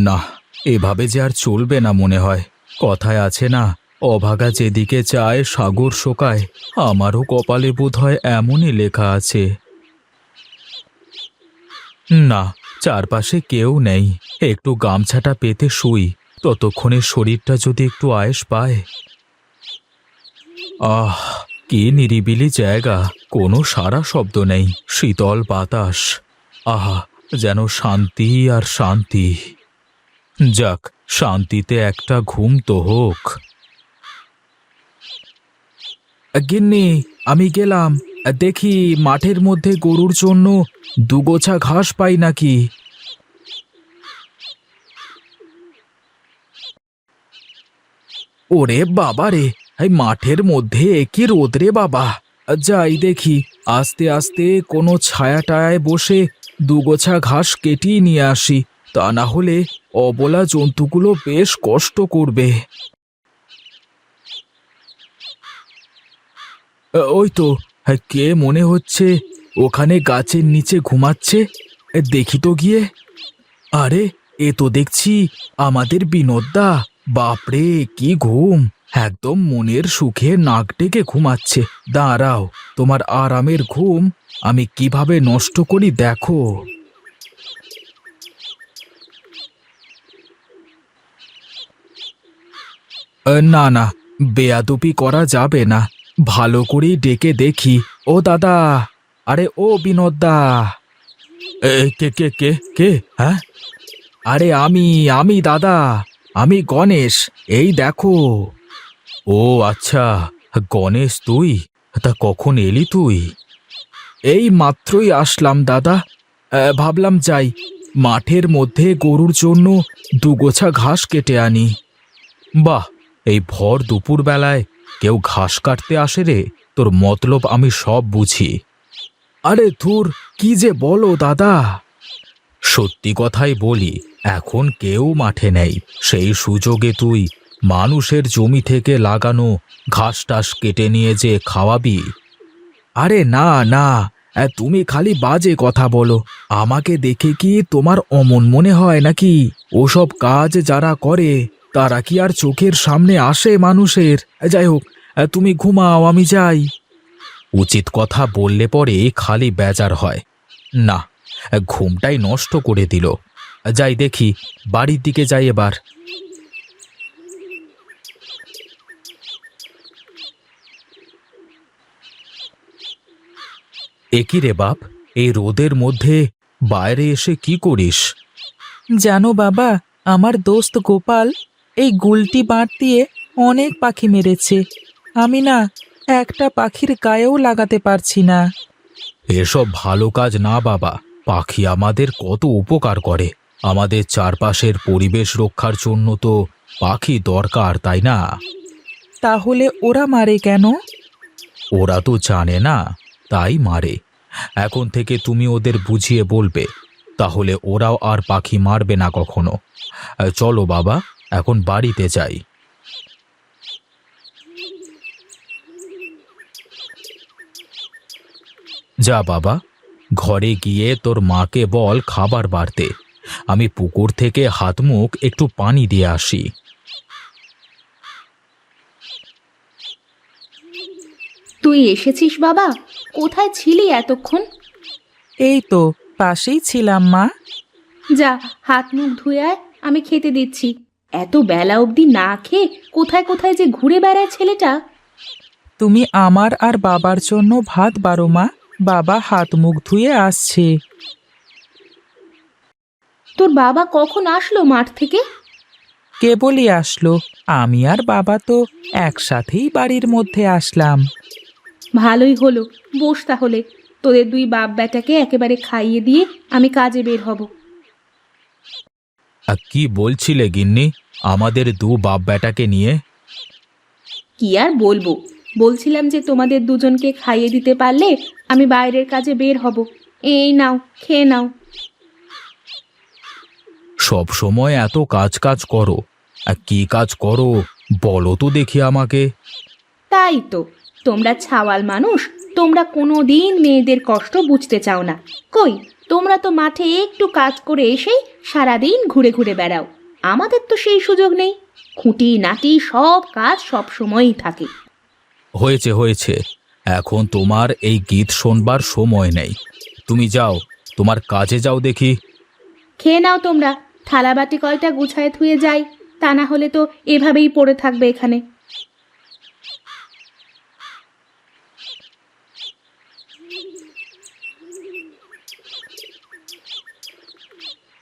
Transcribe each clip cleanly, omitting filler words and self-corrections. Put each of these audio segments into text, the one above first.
না, এভাবে যে আর চলবে না মনে হয়। কথায় আছে না, অভাগা যেদিকে চায় সাগর শোকায়। আমারও কপালে বোধহয় এমনই লেখা আছে। না, চারপাশে কেউ নেই। একটু গামছাটা পেতে শুই, ততক্ষণে শরীরটা যদি একটু আয়েশ পায়। আহ, কি নিরিবিলি জায়গা, কোনো সারা শব্দ নেই, শীতল বাতাস। আহা, যেন শান্তি আর শান্তি। যাক, শান্তিতে একটা ঘুম তো হোক। গিন্নি, আমি গেলাম। দেখি মাঠের মধ্যে গরুর জন্য দুগোছা ঘাস পাই নাকি। ওরে বাবা রে, এই মাঠের মধ্যে কি রোদ রে বাবা। যাই দেখি, আস্তে আস্তে কোনো ছায়া টায়ায় বসে দুগোছা ঘাস কেটেই নিয়ে আসি। তা না হলে অবলা জন্তুগুলো বেশ কষ্ট করবে। ওই তো, কে মনে হচ্ছে ওখানে গাছের নিচে ঘুমাচ্ছে। দেখি তো গিয়ে। আরে, এ তো দেখছি আমাদের বিনোদদা। বাপরে, কি ঘুম! একদম মনের সুখে নাক ডেকে ঘুমাচ্ছে। দাঁড়াও, তোমার আরামের ঘুম আমি কিভাবে নষ্ট করি দেখো। না না, বেয়াদবি করা যাবে না। ভালো করেই ডেকে দেখি। ও দাদা, আরে ও বিনোদদা। কে কে কে কে হ্যাঁ? আরে আমি দাদা, আমি গণেশ। এই দেখো। ও আচ্ছা, গণেশ তুই? তা কখন এলি তুই? এই মাত্রই আসলাম দাদা। ভাবলাম যাই, মাঠের মধ্যে গরুর জন্য দুগোছা ঘাস কেটে আনি। বাহ, এই ভর দুপুর বেলায় কেউ ঘাস কাটতে আসে রে? তোর মতলব আমি সব বুঝি। আরে ধুর, কি যে বলো দাদা। সত্যি কথাই বলি, এখন কেউ মাঠে নেই। সেই সুযোগে তুই মানুষের জমি থেকে লাগানো ঘাস টাস কেটে নিয়ে যে খাওয়াবি। আরে না না, তুমি খালি বাজে কথা বলো। আমাকে দেখে কি তোমার অমন মনে হয় নাকি? ওসব কাজ যারা করে তারা কি আর চোখের সামনে আসে মানুষের? যাই হোক, তুমি ঘুমাও, আমি যাই। উচিত কথা বললে পরে খালি বেজার হয়। না, ঘুমটাই নষ্ট করে দিল। যাই দেখি, বাড়ির দিকে যাই এবার। একি রে বাপ, এই রোদের মধ্যে বাইরে এসে কি করিস? জানো বাবা, আমার দোস্ত গোপাল এই গুলটি বাঁট দিয়ে অনেক পাখি মেরেছে। আমি না একটা পাখির গায়েও লাগাতে পারছি না। এসব ভালো কাজ না বাবা। পাখি আমাদের কত উপকার করে। আমাদের চারপাশের পরিবেশ রক্ষার জন্য তো পাখি দরকার, তাই না? তাহলে ওরা মারে কেন? ওরা তো জানে না, তাই মারে। এখন থেকে তুমি ওদের বুঝিয়ে বলবে, তাহলে ওরাও আর পাখি মারবে না কখনো। চলো বাবা, এখন বাড়িতে যাই। যা বাবা, ঘরে গিয়ে তোর মাকে বল খাবার বাড়তে। আমি পুকুর থেকে হাত মুখ একটু পানি দিয়ে আসি। তুই এসেছিস বাবা? কোথায় ছিলি এতক্ষণ? এই তো পাশেই ছিলাম মা। যা, হাত মুখ ধুয়ে আয়, আমি খেতে দিচ্ছি। এত বেলা অবধি না খেয়ে কোথায় কোথায় যে ঘুরে বেড়ায় ছেলেটা। তুমি আমার আর বাবার জন্য ভাত বাড়ো মা। বাবা হাত মুখ ধুয়ে আসছে। তোর বাবা কখন আসলো মাঠ থেকে? কেবলই আসলো। আমি আর বাবা তো একসাথেই বাড়ির মধ্যে আসলাম। ভালোই হলো, বস তাহলে। তোদের দুই বাপ বেটাকে একেবারে খাইয়ে দিয়ে আমি কাজে বের হব। কি বলছিলে গিন্নি, আমাদের দু বাপ বেটাকে নিয়ে? কি আর বলবো, বলছিলাম যে তোমাদের দুজনকে খাইয়ে দিতে পারলে আমি বাইরের কাজে বের হব। এই নাও, খেয়ে নাও। সব সময় এত কাজ কাজ করো, কি কাজ করো বলো তো দেখি আমাকে। তাই তো, তোমরা ছাওয়াল মানুষ, তোমরা কোনো দিন মেয়েদের কষ্ট বুঝতে চাও না। কই, তোমরা তো মাঠে একটু কাজ করে এসেই সারাদিন ঘুরে ঘুরে বেড়াও। আমাদের তো সেই সুযোগ নেই। খুঁটি নাটি সব কাজ সব সময়ই থাকে। হয়েছে হয়েছে, এখন তোমার এই গীত শোনবার সময় নেই। তুমি যাও, তোমার কাজে যাও দেখি। খেয়ে নাও তোমরা, থালাবাটি কয়টা গুছায় থুয়ে যাই, তা না হলে তো এভাবেই পড়ে থাকবে এখানে।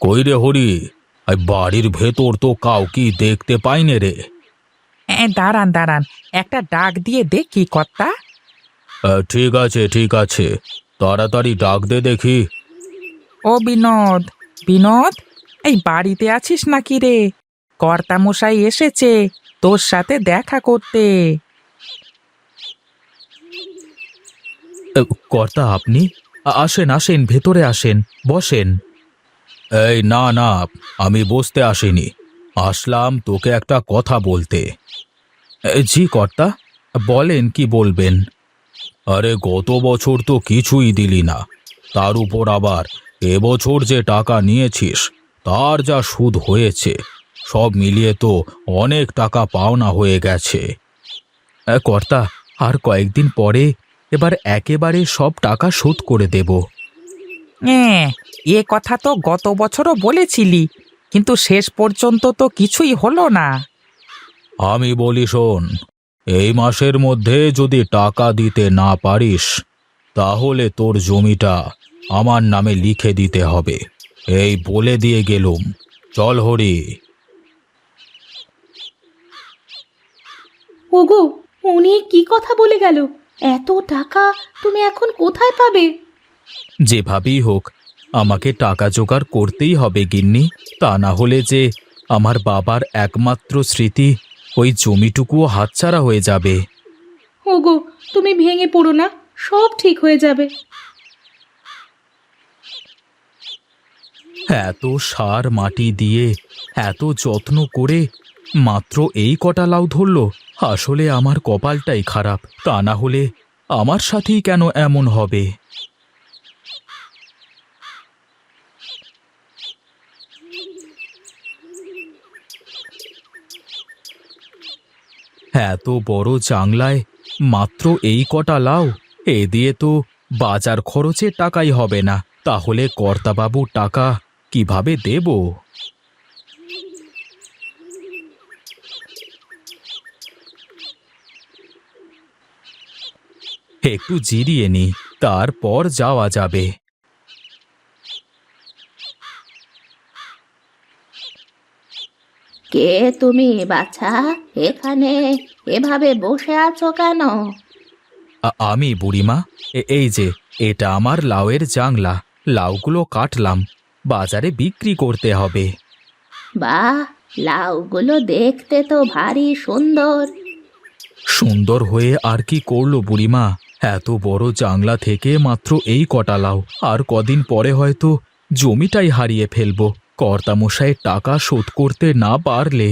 কই রে হরি, এই বাড়ির ভেতর তো কাউকে দেখতে পাইনে রে। দাঁড়ান দাঁড়ান, একটা ডাক দিয়ে দেখি কর্তা। ঠিক আছে ঠিক আছে, তাড়াতাড়ি ডাক দে দেখি। ও বিনোদ, বিনোদ, এই বাড়িতে আছিস নাকি রে? কর্তা মশাই এসেছে তোর সাথে দেখা করতে। কর্তা আপনি? আসেন আসেন, ভেতরে আসেন, বসেন। এই না না, আমি বসতে আসিনি, আসলাম তোকে একটা কথা বলতে। জি কর্তা, বলেন কি বলবেন। আরে গত বছর তো কিছুই দিলি না, তার উপর আবার এবছর যে টাকা নিয়েছিস তার যা সুদ হয়েছে, সব মিলিয়ে তো অনেক টাকা পাওনা হয়ে গেছে। কর্তা, আর কয়েকদিন পরে এবার একেবারে সব টাকা শোধ করে দেব। এ কথা তো গত বছরও বলেছিলি, কিন্তু শেষ পর্যন্ত তো কিছুই হলো না। আমি বলি শোন, এই মাসের মধ্যে যদি টাকা দিতে না পারিস তাহলে তোর জমিটা আমার নামে লিখে দিতে হবে, এই বলে দিয়ে গেলুম। চল হরি। ওগো, উনি কি কথা বলে গেল? এত টাকা তুমি এখন কোথায় পাবে? যেভাবেই হোক আমাকে টাকা জোগাড় করতেই হবে গিন্নি, তা না হলে যে আমার বাবার একমাত্র স্মৃতি ওই জমিটুকুও হাতছাড়া হয়ে যাবে। ওগো, তুমি ভেঙে পড়ো না, সব ঠিক হয়ে যাবে। এত সার মাটি দিয়ে এত যত্ন করে মাত্র এই কটা লাউ ধরল, আসলে আমার কপালটাই খারাপ, তা না হলে আমার সাথেই কেন এমন হবে। এত বড় জাংলায় মাত্র এই কটা লাউ, এ দিয়ে তো বাজার খরচের টাকাই হবে না, তাহলে কর্তাবাবুর টাকা কিভাবে দেব? একটু জিরিয়ে নি, তারপর যাওয়া যাবে। কে তুমি বাছা? এখানে এভাবে বসে আছো কেন? আমি বুড়িমা, এই যে এটা আমার লাউয়ের জাংলা, লাউগুলো কাটলাম, বাজারে বিক্রি করতে হবে। বাহ, লাউগুলো দেখতে তো ভারী সুন্দর। সুন্দর হয়ে আর কি করলো বুড়িমা, এত বড় জাংলা থেকে মাত্র এই কটা লাউ, আর কদিন পরে হয়তো জমিটাই হারিয়ে ফেলবো কর্তামশাইয়ের টাকা শোধ করতে না পারলে।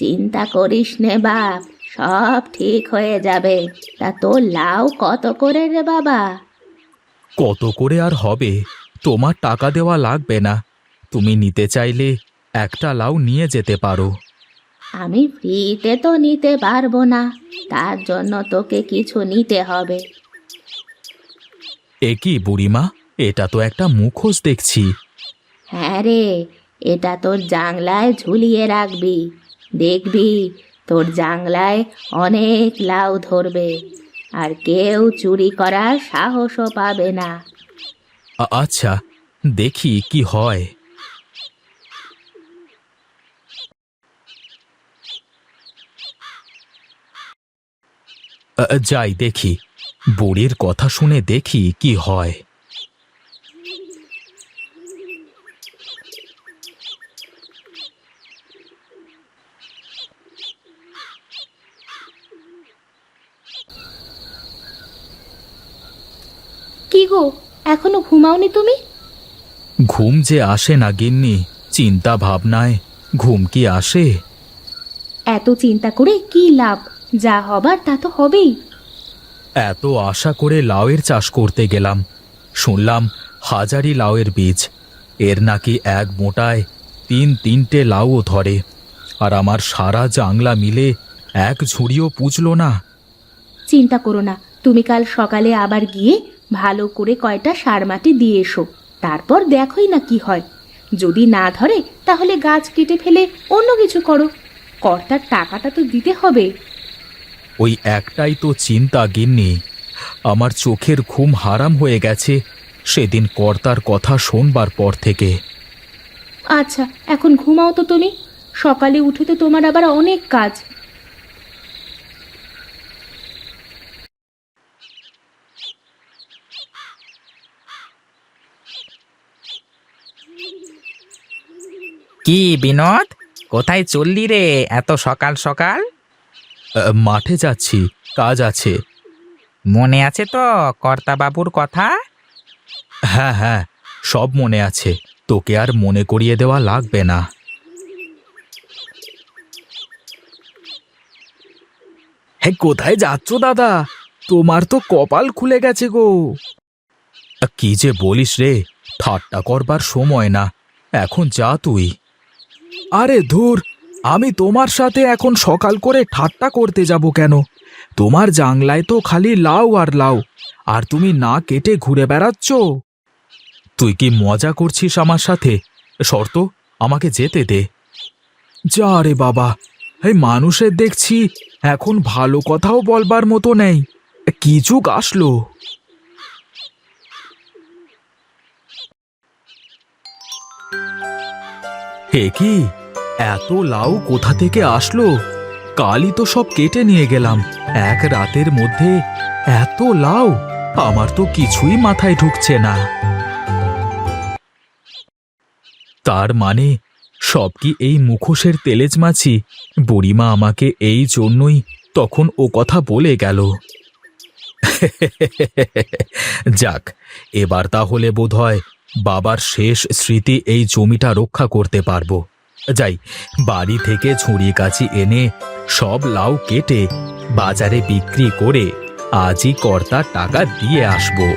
চিন্তা করিস নে বাপ, সব ঠিক হয়ে যাবে। তা তোর লাউ কত করে রে বাবা? কত করে আর হবে, তোমার টাকা দেওয়া লাগবে না, তুমি নিতে চাইলে একটা লাউ নিয়ে যেতে পারো। আমি ফ্রিতে তো নিতে পারবো না, তার জন্য তোকে কিছু নিতে হবে। এ কি বুড়িমা, এটা তো একটা মুখোশ দেখছি। হ্যাঁ রে, এটা তোর জাংলায় ঝুলিয়ে রাখবি, দেখবি তোর জাংলায় অনেক লাউ ধরবে, আর কেউ চুরি করার সাহসও পাবে না। আচ্ছা, দেখি কি হয়। যাই দেখি, বুড়ির কথা শুনে দেখি কি হয়। কি গো, এখনো ঘুমাওনি তুমি? ঘুম যে আসে না গিন্নি, চিন্তা ভাবনায় ঘুম কি আসে? এত চিন্তা করে কি লাভ? যা হবার তা তো হবেই। এত আশা করে লাউয়ের চাষ করতে গেলাম, শুনলাম হাজারি লাউয়ের বীজ। এর নাকি এক মোটায় 3-3টে লাউও ধরে। আর আমার সারা জাংলা মিলে এক ঝুড়িও পুজলো না। চিন্তা করো না, তুমি কাল সকালে আবার গিয়ে ভালো করে কয়টা সার মাটি দিয়ে এসো। তারপর দেখোই না কি হয়। যদি না ধরে তাহলে গাছ কেটে ফেলে অন্য কিছু করো। কর্তার টাকাটা তো দিতে হবে। ওই একটাই তো চিন্তা গিন্নি, আমার চোখের ঘুম হারাম হয়ে গেছে সেদিন কর্তার কথা শোনবার পর থেকে। আচ্ছা, এখন ঘুমাও তো তুমি। সকালে উঠে তো তোমার আবার অনেক কাজ। কি বিনোদ, কোথায় চললি রে এত সকাল সকাল? মাঠে যাচ্ছি, কাজ আছে। মনে আছে তো কর্তাবাবুর কথা? হ্যাঁ হ্যাঁ, সব মনে আছে, তোকে আর মনে করিয়ে দেওয়া লাগবে না। হ্যাঁ, কোথায় যাচ্ছ দাদা? তোমার তো কপাল খুলে গেছে গো। কি যে বলিস রে, ঠাট্টা করবার সময় না, এখন যা তুই। আরে ধুর, আমি তোমার সাথে এখন সকাল করে ঠাট্টা করতে যাব কেন? তোমার জাংলায় তো খালি লাউ আর লাউ, আর তুমি না কেটে ঘুরে বেড়াচ্ছ। তুই কি মজা করছিস আমার সাথে? শর্ত, আমাকে যেতে দে। যা রে বাবা, এই মানুষের দেখছি এখন ভালো কথাও বলবার মতো নেই। কি যুগ আসলো! হে কি, এত লাউ কোথা থেকে আসলো? কালই তো সব কেটে নিয়ে গেলাম, এক রাতের মধ্যে এত লাউ! আমার তো কিছুই মাথায় ঢুকছে না। তার মানে সব কি এই মুখোশের তেলেজ মাছি? বুড়িমা আমাকে এই জন্যই তখন ও কথা বলে গেল। যাক, এবার তাহলে বোধহয় বাবার শেষ স্মৃতি এই জমিটা রক্ষা করতে পারবো। যাই, বাড়ি থেকে ঝুড়ি কাচি এনে সব লাউ কেটে বাজারে বিক্রি করে আজই কর্তার টাকা দিয়ে আসবো।